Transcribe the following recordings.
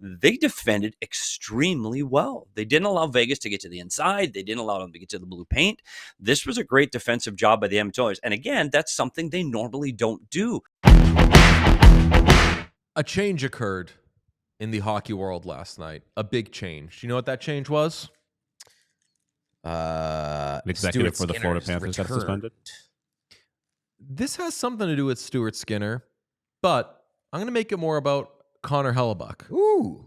they defended extremely well. They didn't allow Vegas to get to the inside. They didn't allow them to get to the blue paint. This was a great defensive job by the Edmonton Oilers. And again, that's something they normally don't do. A change occurred in the hockey world last night. A big change. Do you know what that change was? An executive for the Florida Panthers got suspended. This has something to do with Stuart Skinner, but I'm going to make it more about Connor Hellebuck. Ooh.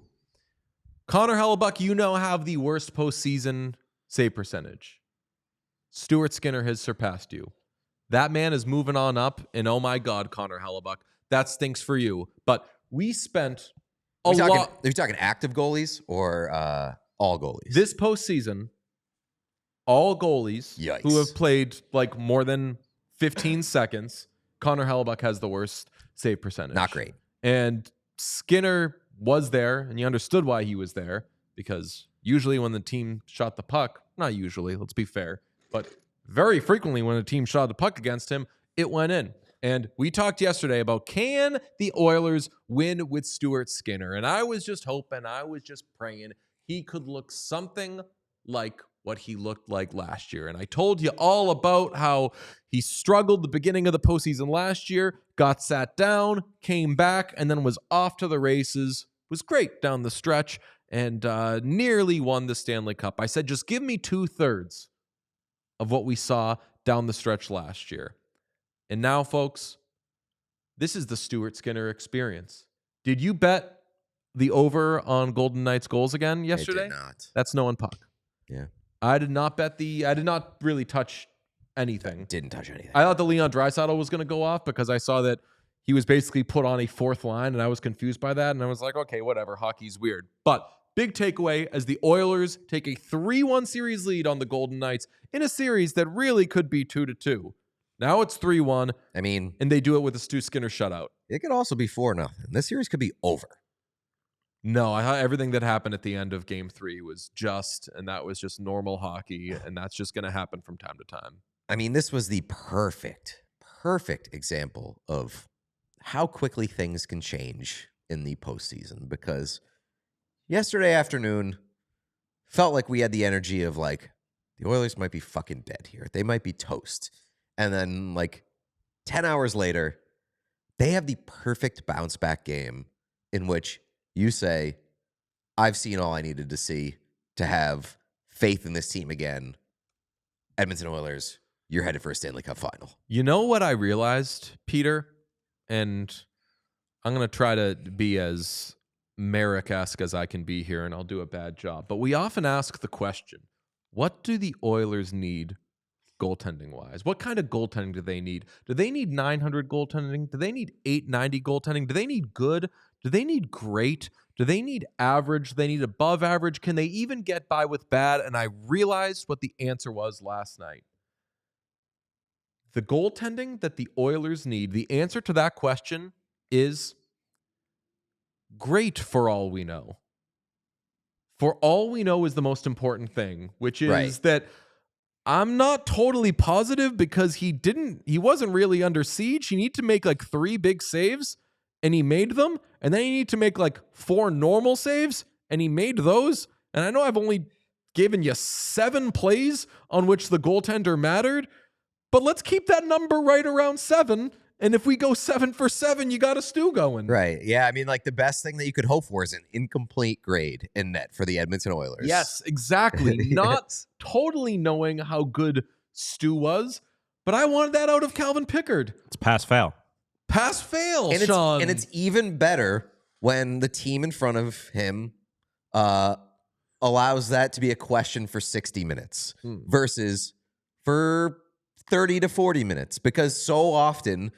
Connor Hellebuck, you now have the worst postseason save percentage. Stuart Skinner has surpassed you. That man is moving on up, and oh my God, Connor Hellebuck, that stinks for you. But we spent a lot. Are you talking active goalies or all goalies? This postseason, all goalies Yikes. who have played like more than 15 seconds, Connor Hellebuck has the worst save percentage. Not great. And Skinner was there, and you understood why he was there, because usually when the team shot the puck, not usually, let's be fair, but very frequently when a team shot the puck against him, it went in. And we talked yesterday about, can the Oilers win with Stuart Skinner? And I was just hoping, I was just praying he could look something like what he looked like last year. And I told you all about how he struggled the beginning of the postseason last year, got sat down, came back, and then was off to the races. Was great down the stretch and nearly won the Stanley Cup. I said, just give me 2/3 of what we saw down the stretch last year. And now, folks, this is the Stuart Skinner experience. Did you bet the over on Golden Knights goals again yesterday? I did not. That's no one puck. Yeah. I did not really touch anything. Didn't touch anything. I thought the Leon Draisaitl was going to go off because I saw that he was basically put on a fourth line, and I was confused by that. And I was like, okay, whatever. Hockey's weird. But big takeaway as the Oilers take a 3-1 series lead on the Golden Knights in a series that really could be 2-2. Now it's 3-1. I mean, and they do it with a Stu Skinner shutout. It could also be 4-0. This series could be over. No, I thought everything that happened at the end of Game 3 was and that was just normal hockey, and that's just going to happen from time to time. I mean, this was the perfect example of how quickly things can change in the postseason, because yesterday afternoon felt like we had the energy of like, the Oilers might be fucking dead here. They might be toast. And then like 10 hours later, they have the perfect bounce back game in which you say, I've seen all I needed to see to have faith in this team again. Edmonton Oilers, you're headed for a Stanley Cup final. You know what I realized, Peter? And I'm going to try to be as Merrick-esque as I can be here, and I'll do a bad job. But we often ask the question, what do the Oilers need goaltending-wise? What kind of goaltending do they need? Do they need 900 goaltending? Do they need 890 goaltending? Do they need good? Do they need great? Do they need average? Do they need above average? Can they even get by with bad? And I realized what the answer was last night. The goaltending that the Oilers need, the answer to that question is great for all we know. For all we know is the most important thing, which is that I'm not totally positive because he wasn't really under siege. He needed to make like 3 big saves and he made them. And then he needed to make like 4 normal saves and he made those. And I know I've only given you 7 plays on which the goaltender mattered, but let's keep that number right around 7. And if we go 7 for 7, you got a Stu going. Right. Yeah. I mean, like the best thing that you could hope for is an incomplete grade in net for the Edmonton Oilers. Yes, exactly. Yes. Not totally knowing how good Stu was, but I wanted that out of Calvin Pickard. It's pass-fail. Pass-fail, And Sean. and it's even better when the team in front of him allows that to be a question for 60 minutes versus for 30 to 40 minutes, because so often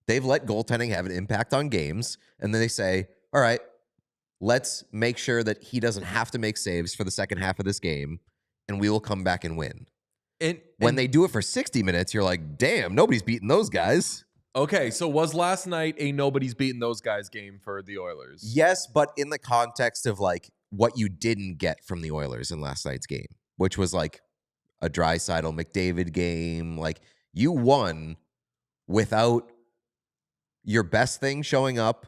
they've let goaltending have an impact on games, and then they say, all right, let's make sure that he doesn't have to make saves for the second half of this game, and we will come back and win. And when they do it for 60 minutes, you're like, damn, nobody's beating those guys. Okay, so was last night a nobody's beating those guys game for the Oilers? Yes, but in the context of like what you didn't get from the Oilers in last night's game, which was like a Draisaitl McDavid game. Like you won without your best thing showing up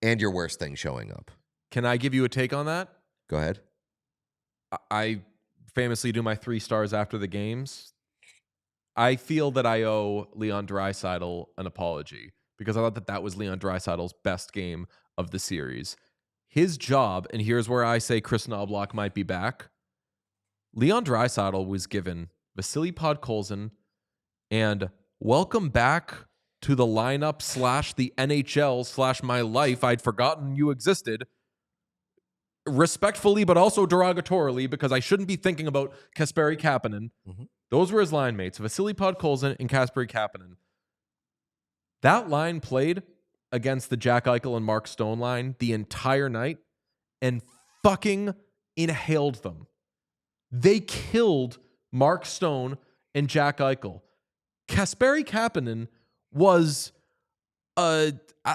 and your worst thing showing up. Can I give you a take on that? Go ahead. I famously do my 3 stars after the games. I feel that I owe Leon Draisaitl an apology because I thought that was Leon Draisaitl's best game of the series. His job, and here's where I say Chris Knoblauch might be back. Leon Draisaitl was given Vasily Podkolzin and welcome back to the lineup / the NHL / my life. I'd forgotten you existed. Respectfully, but also derogatorily, because I shouldn't be thinking about Kasperi Kapanen. Mm-hmm. Those were his line mates, Vasily Podkolzin and Kasperi Kapanen. That line played against the Jack Eichel and Mark Stone line the entire night and fucking inhaled them. They killed Mark Stone and Jack Eichel. Kasperi Kapanen was, I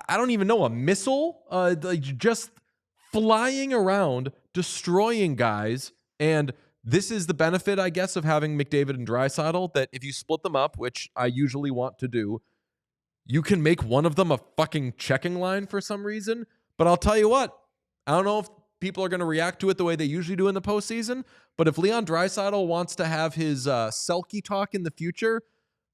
don't even know, a missile, just flying around, destroying guys. And this is the benefit, I guess, of having McDavid and Draisaitl, that if you split them up, which I usually want to do, you can make one of them a fucking checking line for some reason. But I'll tell you what, I don't know if people are going to react to it the way they usually do in the postseason, but if Leon Draisaitl wants to have his Selke talk in the future,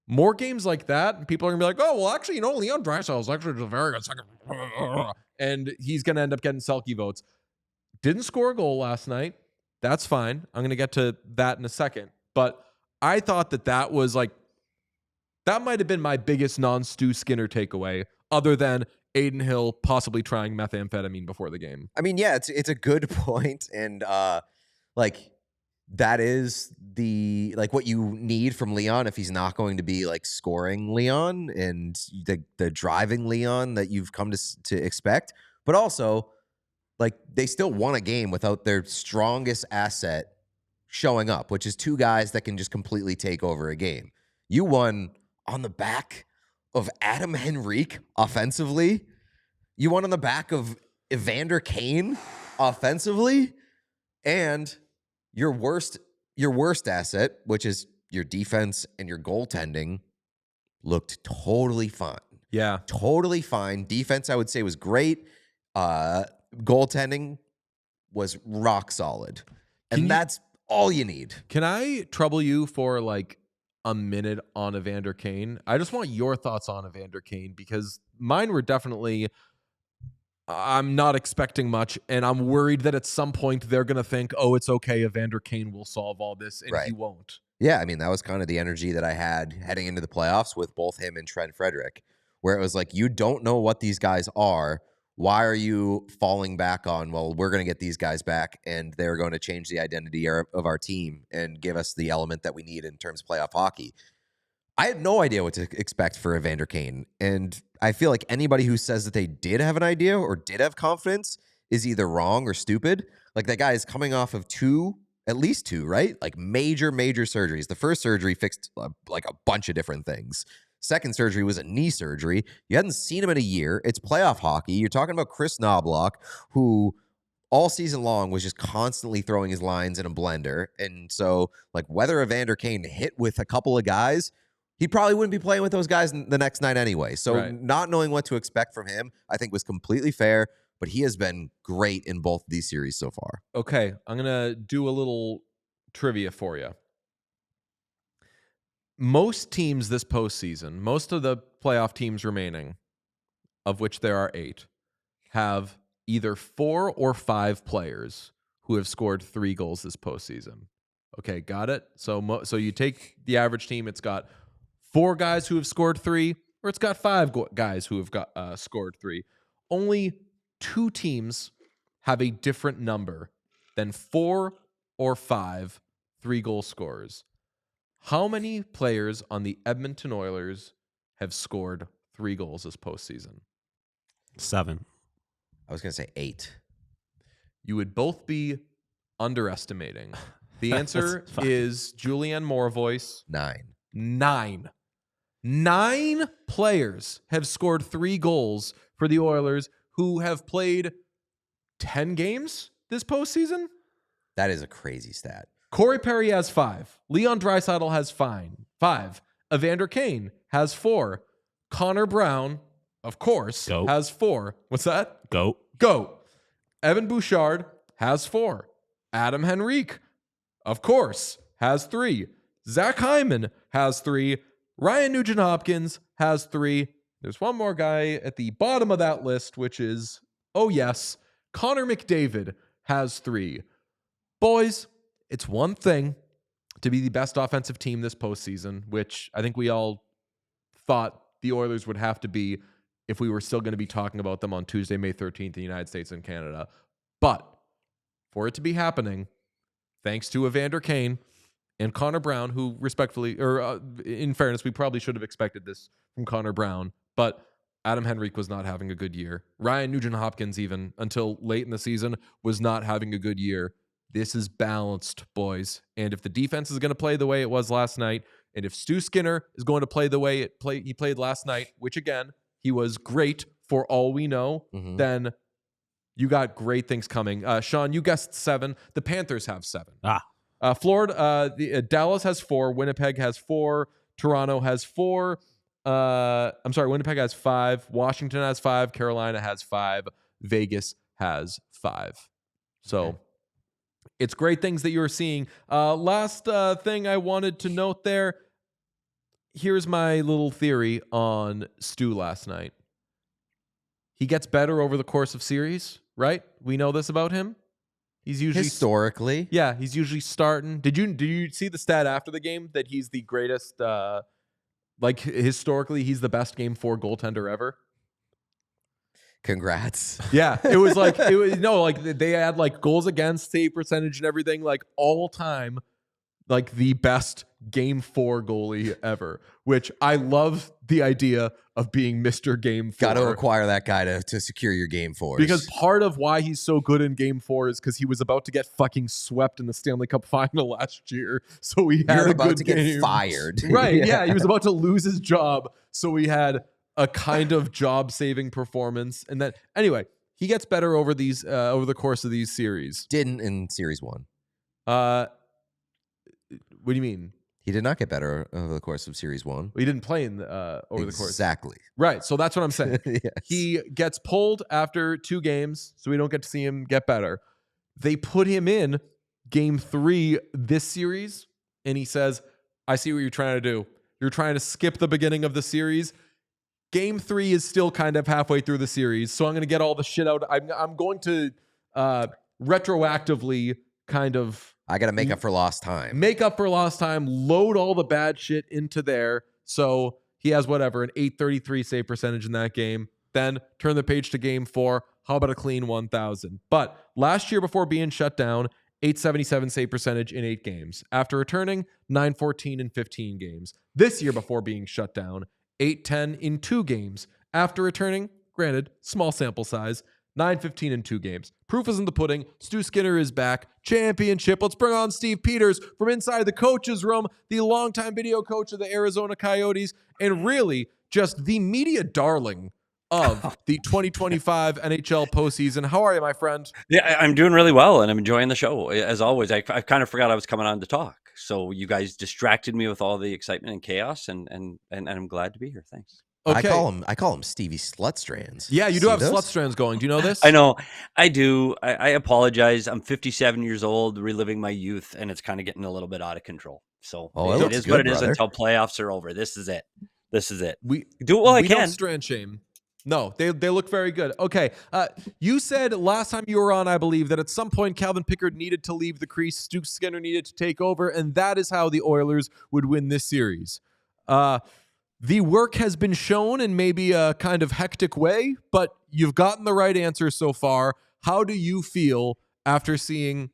more games like that, people are going to be like, oh, well, actually, Leon Draisaitl is actually a very good second. And he's going to end up getting Selke votes. Didn't score a goal last night. That's fine. I'm going to get to that in a second. But I thought that was like, that might have been my biggest non-Stu Skinner takeaway, other than Aiden Hill possibly trying methamphetamine before the game. I mean, yeah, it's a good point, and that is what you need from Leon if he's not going to be scoring Leon and the driving Leon that you've come to expect. But also, they still won a game without their strongest asset showing up, which is 2 guys that can just completely take over a game. You won on the back of Adam Henrique offensively. You won on the back of Evander Kane offensively, and your worst asset, which is your defense and your goaltending, looked totally fine. Yeah. Totally fine. Defense, I would say, was great. Goaltending was rock solid. And that's all you need. Can I trouble you for a minute on Evander Kane? I just want your thoughts on Evander Kane, because mine were definitely, I'm not expecting much, and I'm worried that at some point they're going to think, oh, it's okay, Evander Kane will solve all this, and he won't. Yeah, I mean, that was kind of the energy that I had heading into the playoffs with both him and Trent Frederick, where it was you don't know what these guys are. Why are you falling back on, well, we're going to get these guys back, and they're going to change the identity of our team and give us the element that we need in terms of playoff hockey? I had no idea what to expect for Evander Kane, and I feel like anybody who says that they did have an idea or did have confidence is either wrong or stupid. That guy is coming off of at least two, right? Major surgeries. The first surgery fixed a bunch of different things. Second surgery was a knee surgery. You hadn't seen him in a year. It's playoff hockey. You're talking about Chris Knoblauch, who all season long was just constantly throwing his lines in a blender. And so, whether Evander Kane hit with a couple of guys, he probably wouldn't be playing with those guys the next night anyway. So not knowing what to expect from him, I think, was completely fair. But he has been great in both of these series so far. Okay, I'm going to do a little trivia for you. Most teams this postseason, most of the playoff teams remaining, of which there are 8, have either 4 or 5 players who have scored 3 goals this postseason. Okay, got it? So you take the average team, it's got 4 guys who have scored 3, or it's got 5 guys who have scored 3. Only 2 teams have a different number than 4 or 5 3-goal scorers. How many players on the Edmonton Oilers have scored 3 goals this postseason? 7. I was going to say 8. You would both be underestimating. The answer is Julianne Morevoice. 9. 9 players have scored 3 goals for the Oilers who have played 10 games this postseason. That is a crazy stat. Corey Perry has 5. Leon Draisaitl has 5. Evander Kane has 4. Connor Brown, of course, has 4. What's that? Goat. Evan Bouchard has 4. Adam Henrique, of course, has 3. Zach Hyman has 3. Ryan Nugent-Hopkins has 3. There's one more guy at the bottom of that list, which is, oh yes, Connor McDavid has 3. Boys, it's one thing to be the best offensive team this postseason, which I think we all thought the Oilers would have to be if we were still going to be talking about them on Tuesday, May 13th in the United States and Canada. But for it to be happening, thanks to Evander Kane and Connor Brown, who respectfully, or in fairness, we probably should have expected this from Connor Brown, but Adam Henrique was not having a good year. Ryan Nugent-Hopkins, even until late in the season, was not having a good year. This is balanced, boys. And if the defense is going to play the way it was last night, and if Stu Skinner is going to play the way he played last night, which again, he was great for all we know, then you got great things coming. Sean, you guessed 7. The Panthers have 7. Florida, Dallas has 4. Winnipeg has 4. Toronto has 4. Winnipeg has 5. Washington has 5. Carolina has 5. Vegas has 5. So it's great things that you're seeing. Last thing I wanted to note there. Here's my little theory on Stu last night. He gets better over the course of series, right? We know this about him. He's usually historically. He's usually starting. Did you see the stat after the game that he's the greatest historically he's the best game 4 goaltender ever? Congrats. Yeah, it was they had like goals against, save percentage and everything, like all time, like the best game 4 goalie ever, which I love the idea of being Mr. Game 4. Got to acquire that guy to secure your game 4s. Because part of why he's so good in game 4 is because he was about to get fucking swept in the Stanley Cup final last year. So he had get fired. Right. Yeah. He was about to lose his job. So he had a kind of job-saving performance. And then anyway, he gets better over these over the course of these series. Didn't in series 1. What do you mean? He did not get better over the course of series 1. Well, he didn't play in over the course. Exactly. Right. So that's what I'm saying. Yes. He gets pulled after 2 games, so we don't get to see him get better. They put him in game 3 this series, and he says, I see what you're trying to do. You're trying to skip the beginning of the series. Game 3 is still kind of halfway through the series, so I'm going to get all the shit out. I'm going to retroactively kind of... I got to make up for lost time. Make up for lost time, load all the bad shit into there. So he has an 833 save percentage in that game. Then turn the page to game 4. How about a clean 1,000? But last year before being shut down, 877 save percentage in 8 games. After returning, 914 in 15 games. This year before being shut down, 810 in 2 games. After returning, granted, small sample size, 915 in 2 games. Proof is in the pudding. Stu Skinner is back. Championship. Let's bring on Steve Peters from inside the coach's room, the longtime video coach of the Arizona Coyotes, and really just the media darling of the 2025 NHL postseason. How are you, my friend? Yeah, I'm doing really well, and I'm enjoying the show. As always, I kind of forgot I was coming on to talk. So you guys distracted me with all the excitement and chaos, and I'm glad to be here. Thanks. Okay. I call him Stevie Slutstrands. Yeah, you do have Slutstrands going. Do you know this? I know. I do. I apologize. I'm 57 years old, reliving my youth, and it's kind of getting a little bit out of control. So it is what it is until playoffs are over. This is it. We do it while I can. Don't strand shame. No, they look very good. Okay. You said last time you were on, I believe, that at some point Calvin Pickard needed to leave the crease, Stu Skinner needed to take over, and that is how the Oilers would win this series. The work has been shown in maybe a kind of hectic way, but you've gotten the right answer so far. How do you feel after seeing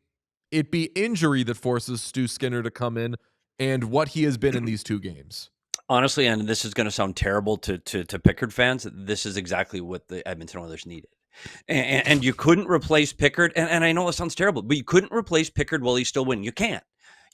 it be injury that forces Stu Skinner to come in and what he has been in these 2 games? Honestly, and this is going to sound terrible to Pickard fans, this is exactly what the Edmonton Oilers needed. And you couldn't replace Pickard, and I know it sounds terrible, but you couldn't replace Pickard while he's still winning. You can't.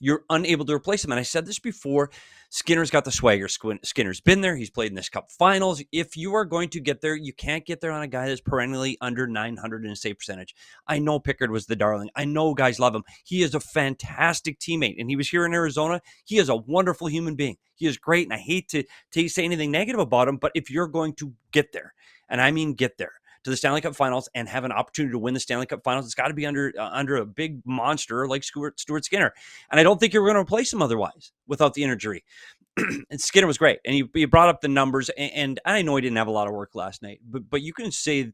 You're unable to replace him. And I said this before, Skinner's got the swagger. Skinner's been there. He's played in this Cup Finals. If you are going to get there, you can't get there on a guy that's perennially under 900 in a save percentage. I know Pickard was the darling. I know guys love him. He is a fantastic teammate. And he was here in Arizona. He is a wonderful human being. He is great. And I hate to say anything negative about him, but if you're going to get there, and I mean get there, to the Stanley Cup Finals and have an opportunity to win the Stanley Cup Finals, it's got to be under a big monster like Stuart Skinner. And I don't think you're going to replace him otherwise without the injury. And Skinner was great. And you brought up the numbers, and I know he didn't have a lot of work last night, but you can say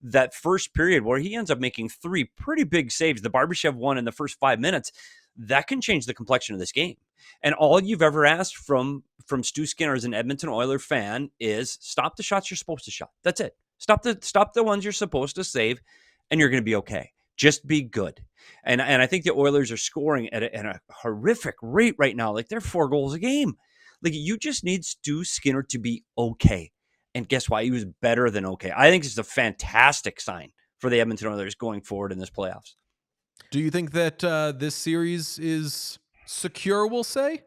that first period where he ends up making 3 pretty big saves, the Barbashev one in the first 5 minutes, that can change the complexion of this game. And all you've ever asked from Stu Skinner as an Edmonton Oiler fan is stop the shots you're supposed to shot. That's it. Stop the ones you're supposed to save, and you're going to be okay. Just be good. And I think the Oilers are scoring at a horrific rate right now. Like, they're 4 goals a game. Like, you just need Stu Skinner to be okay. And guess why? He was better than okay. I think this is a fantastic sign for the Edmonton Oilers going forward in this playoffs. Do you think that this series is secure, we'll say?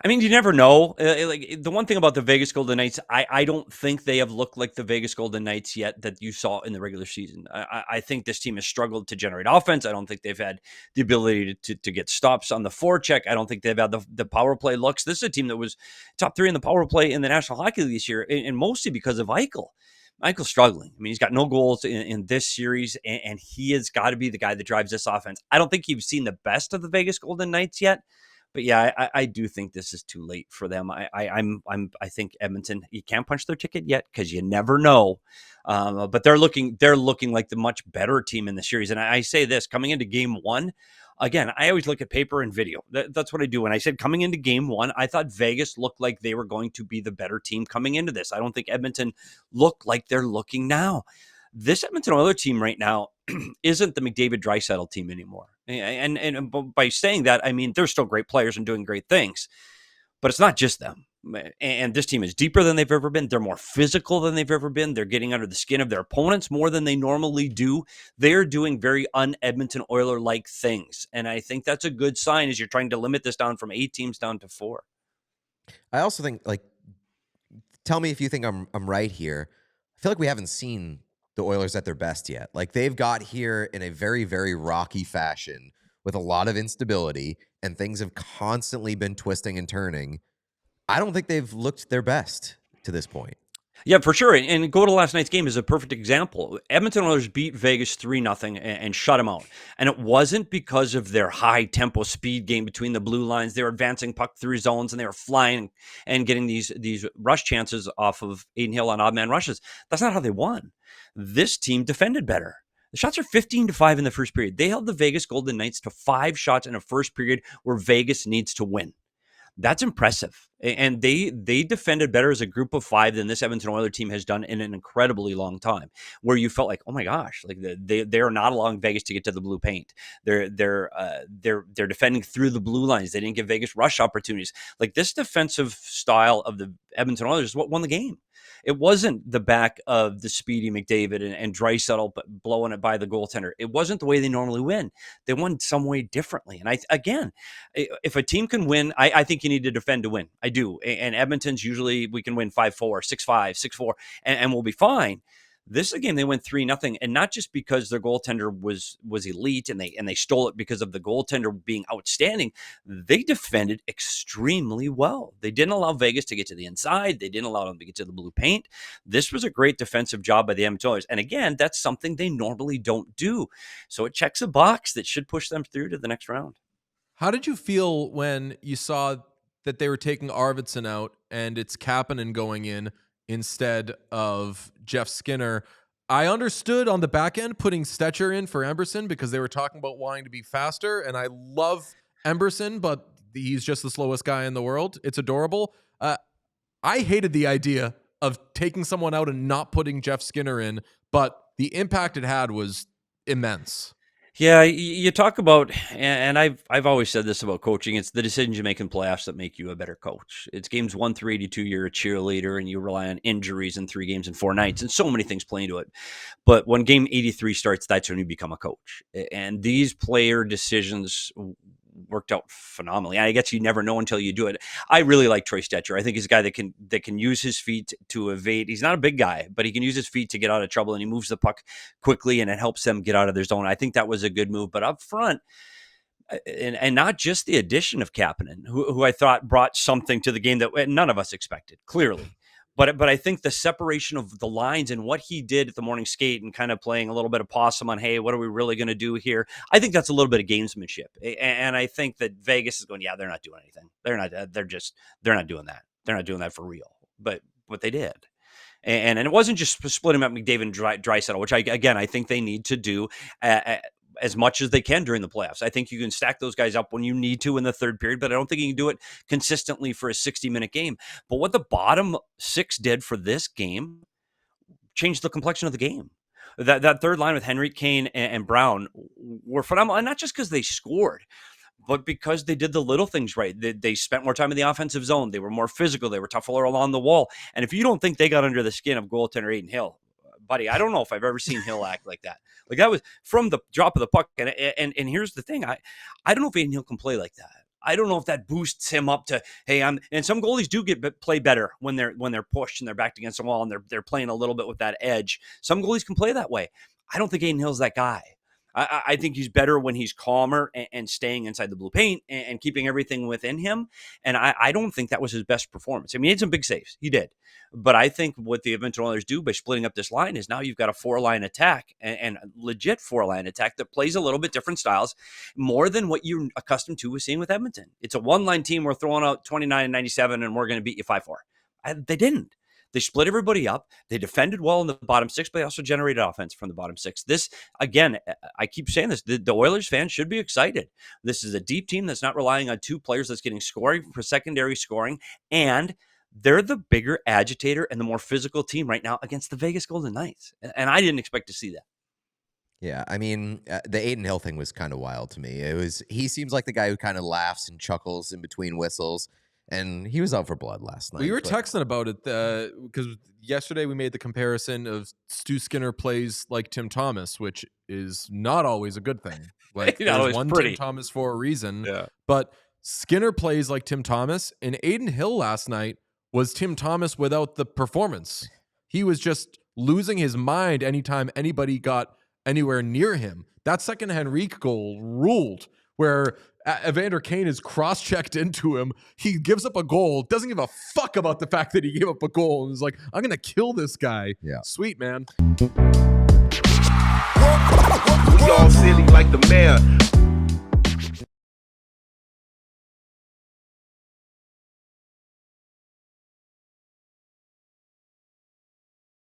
I mean, you never know. Like, the one thing about the Vegas Golden Knights, I don't think they have looked like the Vegas Golden Knights yet that you saw in the regular season. I think this team has struggled to generate offense. I don't think they've had the ability to get stops on the forecheck. I don't think they've had the power play looks. This is a team that was top 3 in the power play in the National Hockey League this year, and mostly because of Eichel. Eichel's struggling. I mean, he's got no goals in this series, and he has got to be the guy that drives this offense. I don't think you've seen the best of the Vegas Golden Knights yet. But yeah, I do think this is too late for them. I think Edmonton, you can't punch their ticket yet because you never know. But they're looking like the much better team in the series. And I say this coming into game 1, again, I always look at paper and video. That's what I do. And I said coming into game 1, I thought Vegas looked like they were going to be the better team coming into this. I don't think Edmonton looked like they're looking now. This Edmonton Oilers team right now isn't the McDavid Draisaitl team anymore. And by saying that, I mean, they're still great players and doing great things, but it's not just them. And this team is deeper than they've ever been. They're more physical than they've ever been. They're getting under the skin of their opponents more than they normally do. They're doing very un-Edmonton Oiler-like things. And I think that's a good sign as you're trying to limit this down from 8 teams down to 4. I also think, like, tell me if you think I'm right here. I feel like we haven't seen the Oilers at their best yet. Like, they've got here in a very, very rocky fashion with a lot of instability, and things have constantly been twisting and turning. I don't think they've looked their best to this point. Yeah, for sure. And go to last night's game is a perfect example. Edmonton Oilers beat Vegas 3-0 and shut them out. And it wasn't because of their high tempo speed game between the blue lines. They were advancing puck through zones, and they were flying and getting these rush chances off of Aiden Hill on odd man rushes. That's not how they won. This team defended better. The shots are 15-5 in the first period. They held the Vegas Golden Knights to 5 shots in a first period where Vegas needs to win. That's impressive. And they defended better as a group of 5 than this Edmonton Oilers team has done in an incredibly long time, where you felt like, oh my gosh, like they are not allowing Vegas to get to the blue paint. They're defending through the blue lines. They didn't give Vegas rush opportunities. Like, this defensive style of the Edmonton Oilers is what won the game. It wasn't the back of the speedy McDavid and Draisaitl blowing it by the goaltender. It wasn't the way they normally win. They won some way differently. And again, if a team can win, I think you need to defend to win. I do. And Edmonton's usually we can win 5-4, 6-5, 6-4, and we'll be fine. This is a game they went 3-0, and not just because their goaltender was elite and they stole it because of the goaltender being outstanding. They defended extremely well. They didn't allow Vegas to get to the inside. They didn't allow them to get to the blue paint. This was a great defensive job by the Edmonton Oilers. And again, that's something they normally don't do. So it checks a box that should push them through to the next round. How did you feel when you saw that they were taking Arvidsson out and it's Kapanen going in instead of Jeff Skinner? I understood on the back end putting Stetcher in for Emberson because they were talking about wanting to be faster, and I love Emberson, but he's just the slowest guy in the world. It's adorable. I hated the idea of taking someone out and not putting Jeff Skinner in, but the impact it had was immense. Yeah, you talk about, and I've always said this about coaching, it's the decisions you make in playoffs that make you a better coach. It's games 1 through 82, you're a cheerleader, and you rely on injuries in 3 games and 4 nights, and so many things play into it. But when game 83 starts, that's when you become a coach. And these player decisions worked out phenomenally. I guess you never know until you do it. I really like Troy Stetcher. I think he's a guy that can use his feet to evade. He's not a big guy, but he can use his feet to get out of trouble, and he moves the puck quickly, and it helps them get out of their zone. I think that was a good move. But up front, and not just the addition of Kapanen, who I thought brought something to the game that none of us expected, clearly. But I think the separation of the lines and what he did at the morning skate and kind of playing a little bit of possum on, hey, what are we really going to do here? I think that's a little bit of gamesmanship. And I think that Vegas is going, yeah, they're not doing anything. They're not doing that. They're not doing that for real. But they did. And it wasn't just splitting up McDavid and Draisaitl, which I think they need to do as much as they can during the playoffs. I think you can stack those guys up when you need to in the third period, but I don't think you can do it consistently for a 60-minute game. But what the bottom six did for this game changed the complexion of the game. That third line with Henrik, Kane, and Brown were phenomenal, and not just because they scored, but because they did the little things right. They spent more time in the offensive zone. They were more physical. They were tougher along the wall. And if you don't think they got under the skin of goaltender Adin Hill, buddy, I don't know if I've ever seen Hill act like that. Like that was from the drop of the puck. And here's the thing. I don't know if Adin Hill can play like that. I don't know if that boosts him up to, hey, and some goalies do play better when they're pushed and they're backed against the wall and they're playing a little bit with that edge. Some goalies can play that way. I don't think Adin Hill's that guy. I think he's better when he's calmer and staying inside the blue paint and keeping everything within him. And I don't think that was his best performance. I mean, he had some big saves. He did. But I think what the Edmonton Oilers do by splitting up this line is now you've got a 4-line attack and legit 4-line attack that plays a little bit different styles, more than what you're accustomed to with seeing with Edmonton. It's a 1-line team. We're throwing out 29 and 97 and we're going to beat you 5-4. They didn't. They split everybody up. They defended well in the bottom six, but they also generated offense from the bottom six. This, again, I keep saying this, the Oilers fans should be excited. This is a deep team that's not relying on two players that's getting scoring for secondary scoring, and they're the bigger agitator and the more physical team right now against the Vegas Golden Knights. And I didn't expect to see that. Yeah, I mean, the Adin Hill thing was kind of wild to me. He seems like the guy who kind of laughs and chuckles in between whistles. And he was out for blood last night. We were texting about it because yesterday we made the comparison of Stu Skinner plays like Tim Thomas, which is not always a good thing. Like there's one Tim Thomas for a reason. Yeah. But Skinner plays like Tim Thomas, and Adin Hill last night was Tim Thomas without the performance. He was just losing his mind anytime anybody got anywhere near him. That second Henrique goal ruled, where Evander Kane is cross-checked into him. He gives up a goal, doesn't give a fuck about the fact that he gave up a goal, and is like, I'm going to kill this guy. Yeah. Sweet, man. We all silly like the mayor.